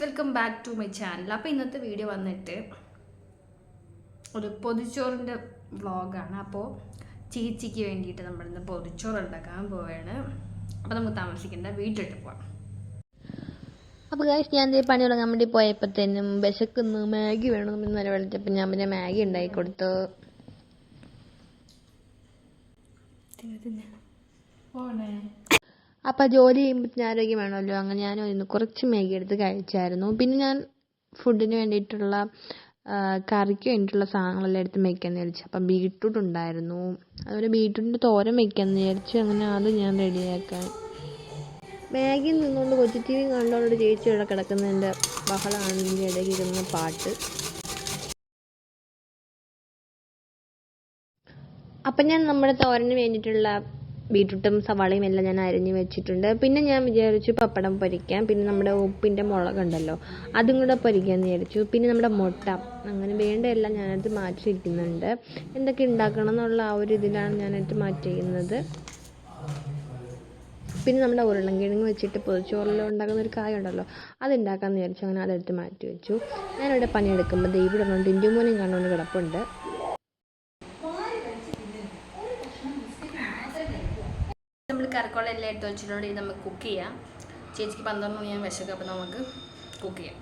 Welcome back to my channel. അപ്പോൾ ഇന്നത്തെ video വന്നിട്ട് ഒരു പൊതിച്ചോറിൻ്റെ വ്ളോഗാണ്. അപ്പോൾ ചേച്ചിക്ക് വേണ്ടിയിട്ട് നമ്മളിന്ന് പൊതിച്ചോറ് ഉണ്ടാക്കാൻ പോവുകയാണ്. അപ്പോൾ നമുക്ക് താമസിക്കേണ്ട വീട്ടിലിട്ട് പോവാം. അപ്പോൾ ഗൈസ്, ഞാൻ പണി തുടങ്ങാൻ വേണ്ടി പോയപ്പോഴത്തേനും വിശക്കുന്നു, മാഗി വേണമെന്ന് ഇന്നലെ വിളിച്ചപ്പോൾ ഞാൻ പിന്നെ മാഗി ഉണ്ടാക്കി കൊടുത്തു. അപ്പോൾ ജോലി ചെയ്യുമ്പോൾ ആരോഗ്യം വേണമല്ലോ, അങ്ങനെ ഞാൻ ഇന്ന് കുറച്ച് മാഗി എടുത്ത് കഴിച്ചായിരുന്നു. പിന്നെ ഞാൻ ഫുഡിന് വേണ്ടിയിട്ടുള്ള കറിക്ക് വേണ്ടിയിട്ടുള്ള സാധനങ്ങളെല്ലാം എടുത്ത് വയ്ക്കാമെന്ന് വിചാരിച്ചു. അപ്പം ബീട്രൂട്ട് ഉണ്ടായിരുന്നു, അതുപോലെ ബീട്രൂട്ടിൻ്റെ തോരൻ വയ്ക്കാമെന്ന് വിചാരിച്ചു. അങ്ങനെ അത് ഞാൻ റെഡിയാക്കാൻ മാഗിയിൽ നിന്നുകൊണ്ട് കൊച്ചു ടി വി കണ്ടുകൊണ്ട് ചേച്ചി ഇവിടെ കിടക്കുന്നതിൻ്റെ ബഹളമാണ് ഇതിൻ്റെ ഇടയ്ക്ക് ഇരുന്ന പാട്ട്. അപ്പം ഞാൻ നമ്മുടെ തോരന് വേണ്ടിയിട്ടുള്ള ബീട്രൂട്ടും സവാളയും എല്ലാം ഞാൻ അരിഞ്ഞ് വെച്ചിട്ടുണ്ട്. പിന്നെ ഞാൻ വിചാരിച്ചു പപ്പടം പൊരിക്കാം, പിന്നെ നമ്മുടെ ഉപ്പിൻ്റെ മുളകുണ്ടല്ലോ അതും കൂടെ പൊരിക്കാമെന്ന് വിചാരിച്ചു. പിന്നെ നമ്മുടെ മുട്ട, അങ്ങനെ വേണ്ട എല്ലാം ഞാനത് മാറ്റി വയ്ക്കുന്നുണ്ട്. എന്തൊക്കെ ഉണ്ടാക്കണം എന്നുള്ള ആ ഒരു ഇതിലാണ് ഞാനത് മാറ്റി വയ്ക്കുന്നത്. പിന്നെ നമ്മുടെ ഉരുളൻകിഴങ്ങ് വെച്ചിട്ട് പൊതിച്ചോറിൽ ഉണ്ടാക്കുന്ന ഒരു കായ ഉണ്ടല്ലോ, അതുണ്ടാക്കാമെന്ന് വിചാരിച്ചു. അങ്ങനെ അതെടുത്ത് മാറ്റി വെച്ചു. ഞാനിവിടെ പണിയെടുക്കുമ്പോൾ ഇവിടെ കൊണ്ട് ഇന്ത്യമോനും കണ്ടുകൊണ്ട് കിടപ്പുണ്ട്. നമ്മൾ കറിക്കോളം എല്ലാം എടുത്ത് വെച്ചിട്ടുണ്ടെങ്കിൽ നമുക്ക് കുക്ക് ചെയ്യാം. ചേച്ചിക്ക് 12 മണി ഞാൻ വിശക്കും, അപ്പോൾ നമുക്ക് കുക്ക് ചെയ്യാം.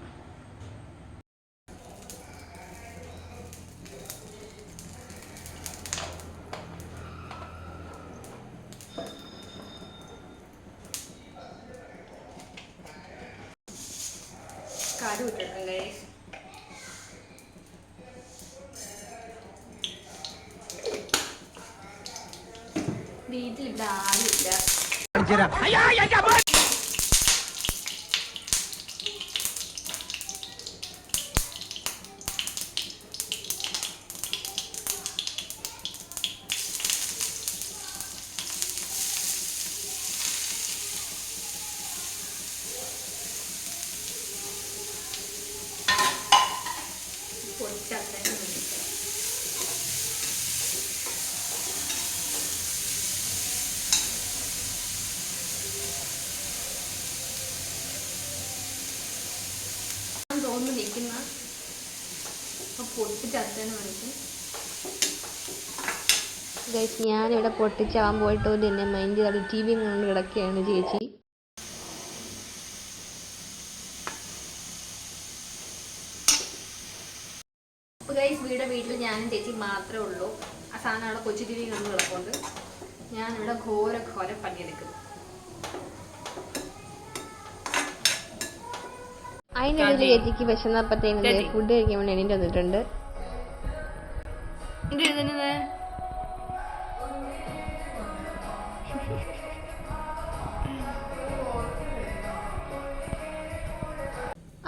കാട് വിട്ടിട്ടുണ്ട്. വീട്ടിലിവിടെ ആരുമില്ല. തോന്നുന്നു നിൽക്കുന്ന പൊട്ടിച്ചത്തേനെ വേണ്ടിയിട്ട് ഗൈസ്, ഞാനിവിടെ പൊട്ടിച്ചാവാൻ പോയിട്ട് എന്നെ മൈൻഡ് ചെയ്ത് ടി വി കൊണ്ട് കിടക്കുകയാണ് ചേച്ചി. ഗൈസ്, വീട്ടിൽ ഞാനും ചേച്ചി മാത്രമേ ഉള്ളൂ. ആ സാധനം അവിടെ കൊച്ചു ടി വി കണ്ട് കിടപ്പുണ്ട്. ഞാനിവിടെ ഘോര പണിയെടുക്കും. അതിനിടയിൽ ചേച്ചിക്ക് വിശന്നപ്പത്തേനും ഫുഡ് കഴിക്കാൻ വേണ്ടി എണീറ്റ് വന്നിട്ടുണ്ട്.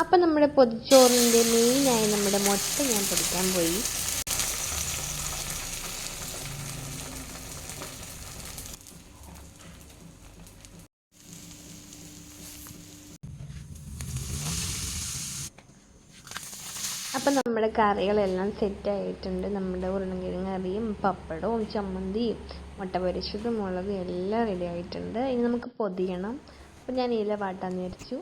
അപ്പം നമ്മുടെ പൊതിച്ചോറിൻ്റെ മെയിനായി നമ്മുടെ മുട്ട ഞാൻ പൊടിക്കാൻ പോയി. അപ്പം നമ്മുടെ കറികളെല്ലാം സെറ്റായിട്ടുണ്ട്. നമ്മുടെ ഉരുളൻകിഴങ്ങ് കറിയും പപ്പടവും ചമ്മന്തിയും മുട്ട പൊരിച്ചതും മുളകും എല്ലാം റെഡി ആയിട്ടുണ്ട്. ഇനി നമുക്ക് പൊതിയണം. അപ്പം ഞാൻ ഇല വാട്ടാന്ന് വിചാരിച്ചു.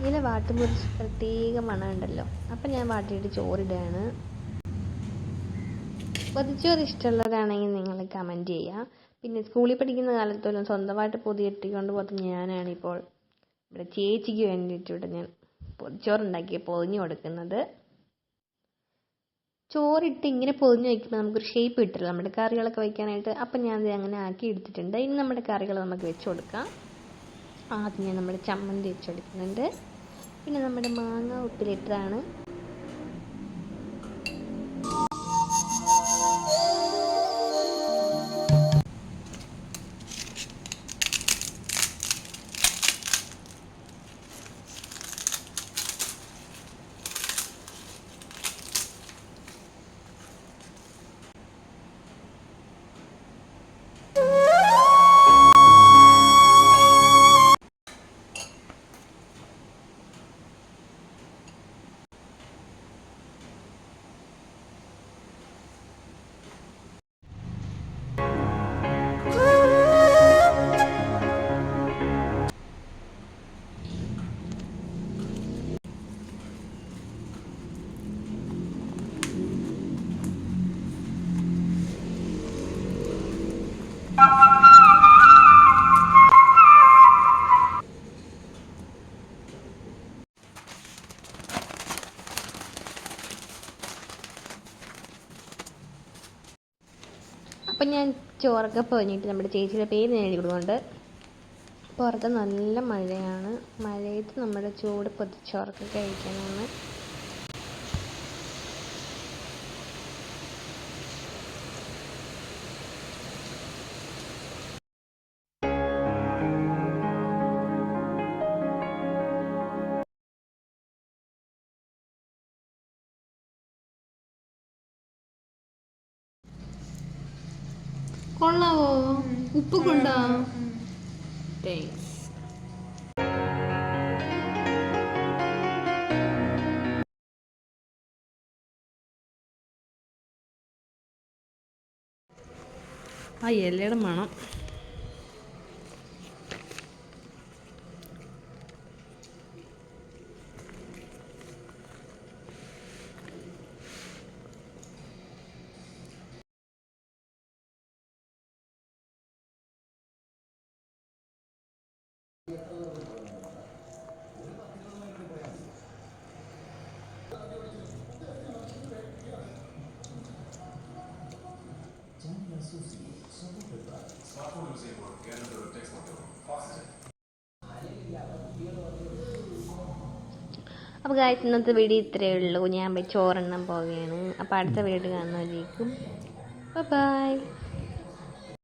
ഇല വാട്ടുമ്പോൾ ഒരു പ്രത്യേക മണം ഉണ്ടല്ലോ. അപ്പം ഞാൻ വാട്ടിയിട്ട് ചോറിടുകയാണ്. പൊതിച്ചോറ് ഇഷ്ടമുള്ളവരാണെങ്കിൽ നിങ്ങൾ കമൻറ്റ് ചെയ്യുക. പിന്നെ സ്കൂളിൽ പഠിക്കുന്ന കാലത്തോളം സ്വന്തമായിട്ട് പൊതി കെട്ടിക്കൊണ്ട് പോകുന്ന ഞാനാണിപ്പോൾ ഇവിടെ ചേച്ചിക്ക് വേണ്ടിയിട്ട് ഇവിടെ ഞാൻ ചോറുണ്ടാക്കി പൊതിഞ്ഞു കൊടുക്കുന്നത്. ചോറിട്ട് ഇങ്ങനെ പൊതിഞ്ഞ് വയ്ക്കുമ്പോൾ നമുക്കൊരു ഷേപ്പ് കിട്ടില്ല നമ്മുടെ കറികളൊക്കെ വയ്ക്കാനായിട്ട്. അപ്പം ഞാൻ അങ്ങനെ ആക്കി എടുത്തിട്ടുണ്ട്. ഇനി നമ്മുടെ കറികൾ നമുക്ക് വെച്ച് കൊടുക്കാം. ആദ്യം ഞാൻ നമ്മുടെ ചമ്മന്തി വെച്ച് കൊടുക്കുന്നുണ്ട്. പിന്നെ നമ്മുടെ മാങ്ങ ഉപ്പിലിട്ടതാണ്. അപ്പം ഞാൻ ചോറൊക്കെ പൊതിഞ്ഞിട്ട് നമ്മുടെ ചേച്ചിയുടെ പേര് ഞാൻ എഴുതി കൊടുക്കുന്നുണ്ട്. പുറത്ത് നല്ല മഴയാണ്. മഴയത്ത് നമ്മുടെ ചൂട് പൊതിച്ചോറൊക്കെ കഴിക്കാനാണ്. കൊള്ളാവോ? ഉപ്പ് കൊണ്ടാ? ആ ഇലയുടെ മണം. അപ്പോൾ ഗായ്സ്, ഇന്നത്തെ വീഡിയോ ഇത്രയേ ഉള്ളൂ. ഞാൻ പോയി ചോറെണ്ണം പോവുകയാണ്. അപ്പോൾ അടുത്ത വീഡിയോ കാണുന്നവരേക്കും ബൈ.